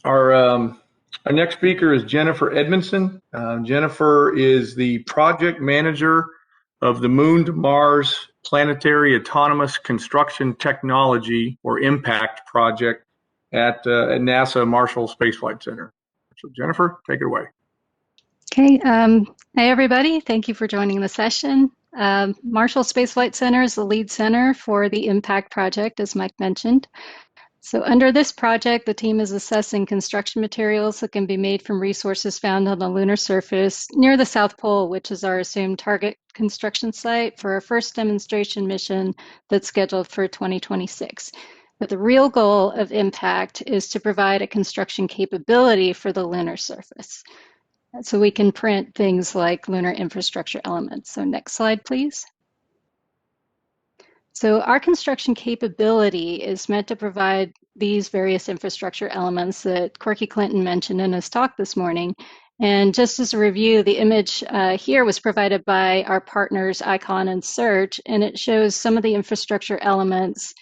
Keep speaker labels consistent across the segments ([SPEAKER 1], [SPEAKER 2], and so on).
[SPEAKER 1] Our next speaker is Jennifer Edmunson. Jennifer is the project manager of the Moon to Mars Planetary Autonomous Construction Technology, or IMPACT project at NASA Marshall Space Flight Center. So Jennifer, take it away.
[SPEAKER 2] Okay, hi everybody. Thank you for joining the session. Marshall Space Flight Center is the lead center for the IMPACT project, as Mike mentioned. So under this project, the team is assessing construction materials that can be made from resources found on the lunar surface near the South Pole, which is our assumed target construction site for our first demonstration mission that's scheduled for 2026. But the real goal of IMPACT is to provide a construction capability for the lunar surface. So we can print things like lunar infrastructure elements. So next slide, please. So our construction capability is meant to provide these various infrastructure elements that Corky Clinton mentioned in his talk this morning. And just as a review, the image here was provided by our partners Icon and Search, and it shows some of the infrastructure elements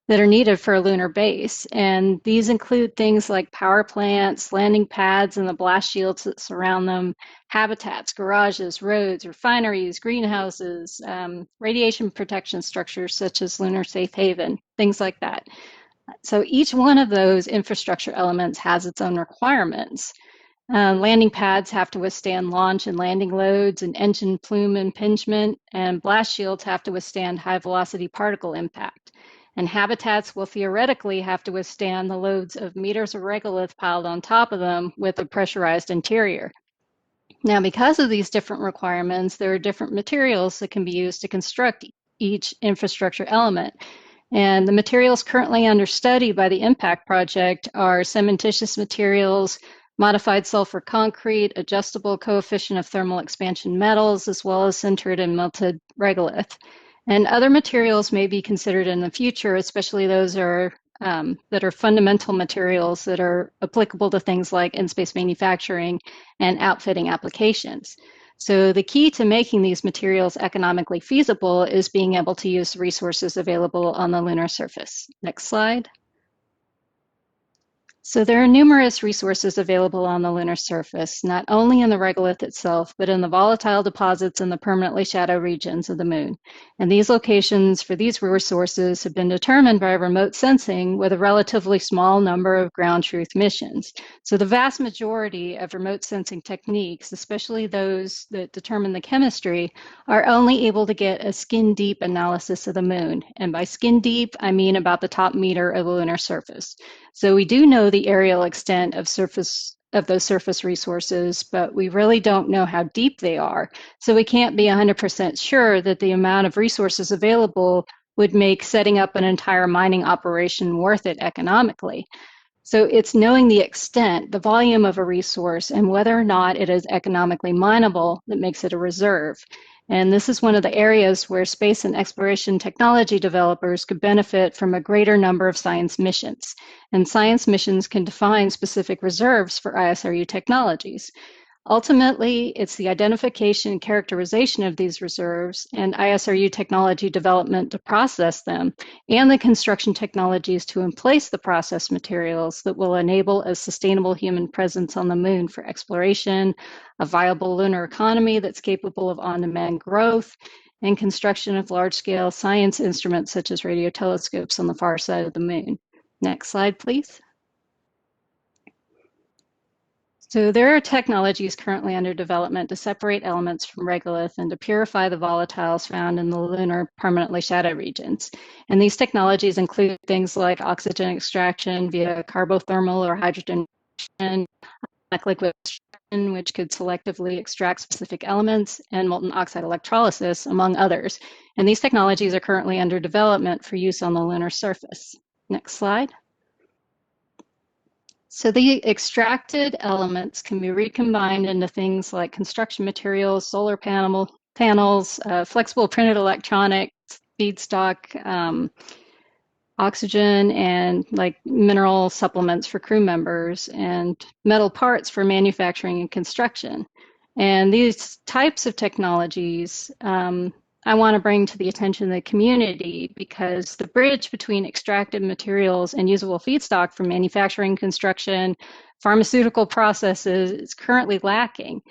[SPEAKER 2] that are needed for a lunar base. And these include things like power plants, landing pads and the blast shields that surround them, habitats, garages, roads, refineries, greenhouses, radiation protection structures such as Lunar Safe Haven, things like that. So each one of those infrastructure elements has its own requirements. Landing pads have to withstand launch and landing loads and engine plume impingement, and blast shields have to withstand high velocity particle impact. And habitats will theoretically have to withstand the loads of meters of regolith piled on top of them with a pressurized interior. Now, because of these different requirements, there are different materials that can be used to construct each infrastructure element. And the materials currently under study by the IMPACT project are cementitious materials, modified sulfur concrete, adjustable coefficient of thermal expansion metals, as well as sintered and melted regolith. And other materials may be considered in the future, especially those that are fundamental materials that are applicable to things like in-space manufacturing and outfitting applications. So the key to making these materials economically feasible is being able to use resources available on the lunar surface. Next slide. So there are numerous resources available on the lunar surface, not only in the regolith itself, but in the volatile deposits in the permanently shadowed regions of the moon. And these locations for these resources have been determined by remote sensing with a relatively small number of ground truth missions. So the vast majority of remote sensing techniques, especially those that determine the chemistry, are only able to get a skin deep analysis of the moon. And by skin deep, I mean about the top meter of the lunar surface. So we do know the areal extent of those surface resources, but we really don't know how deep they are. So we can't be 100% sure that the amount of resources available would make setting up an entire mining operation worth it economically. So it's knowing the extent, the volume of a resource, and whether or not it is economically mineable that makes it a reserve. And this is one of the areas where space and exploration technology developers could benefit from a greater number of science missions. And science missions can define specific reserves for ISRU technologies. Ultimately, it's the identification and characterization of these reserves and ISRU technology development to process them, and the construction technologies to emplace the processed materials that will enable a sustainable human presence on the moon for exploration, a viable lunar economy that's capable of on-demand growth, and construction of large-scale science instruments such as radio telescopes on the far side of the moon. Next slide, please. So there are technologies currently under development to separate elements from regolith and to purify the volatiles found in the lunar permanently shadowed regions. And these technologies include things like oxygen extraction via carbothermal or hydrogen, liquid extraction, which could selectively extract specific elements, and molten oxide electrolysis, among others. And these technologies are currently under development for use on the lunar surface. Next slide. So the extracted elements can be recombined into things like construction materials, solar panels, flexible printed electronics, feedstock, oxygen, and like mineral supplements for crew members, and metal parts for manufacturing and construction. And these types of technologies I want to bring to the attention of the community, because the bridge between extracted materials and usable feedstock for manufacturing, construction, pharmaceutical processes is currently lacking.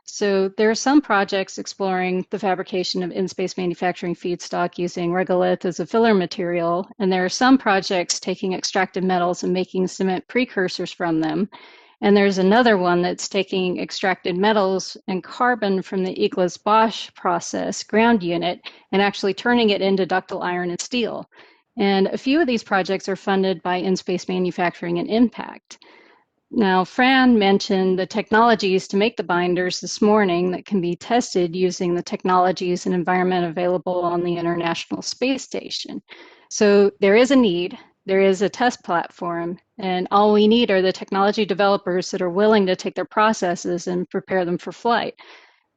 [SPEAKER 2] So there are some projects exploring the fabrication of in-space manufacturing feedstock using regolith as a filler material, and there are some projects taking extracted metals and making cement precursors from them. And there's another one that's taking extracted metals and carbon from the Iglas Bosch process ground unit and actually turning it into ductile iron and steel. And a few of these projects are funded by in-space manufacturing and impact. Now, Fran mentioned the technologies to make the binders this morning that can be tested using the technologies and environment available on the International Space Station. So there is a need, there is a test platform, and all we need are the technology developers that are willing to take their processes and prepare them for flight.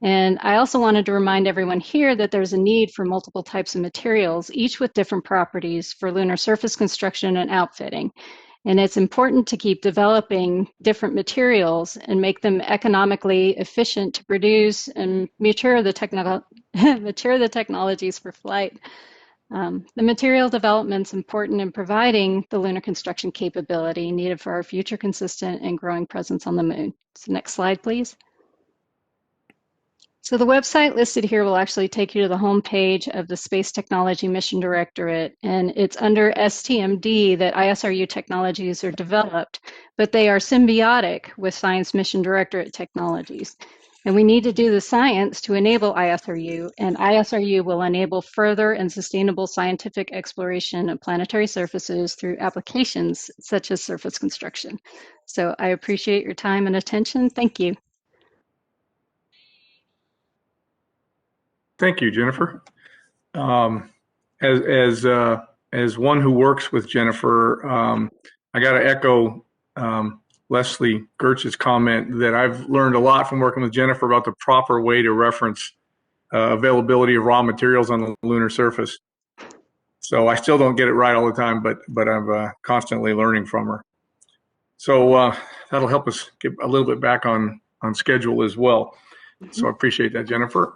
[SPEAKER 2] And I also wanted to remind everyone here that there's a need for multiple types of materials, each with different properties for lunar surface construction and outfitting. And it's important to keep developing different materials and make them economically efficient to produce and mature the technologies for flight. The material development is important in providing the lunar construction capability needed for our future consistent and growing presence on the moon. So next slide, please. So the website listed here will actually take you to the home page of the Space Technology Mission Directorate, and it's under STMD that ISRU technologies are developed, but they are symbiotic with Science Mission Directorate technologies. And we need to do the science to enable ISRU, and ISRU will enable further and sustainable scientific exploration of planetary surfaces through applications such as surface construction. So I appreciate your time and attention. Thank you.
[SPEAKER 1] Thank you, Jennifer. As one who works with Jennifer, I got to echo Leslie Gertz's comment that I've learned a lot from working with Jennifer about the proper way to reference availability of raw materials on the lunar surface. So I still don't get it right all the time, but I'm constantly learning from her. So that'll help us get a little bit back on schedule as well. So I appreciate that, Jennifer.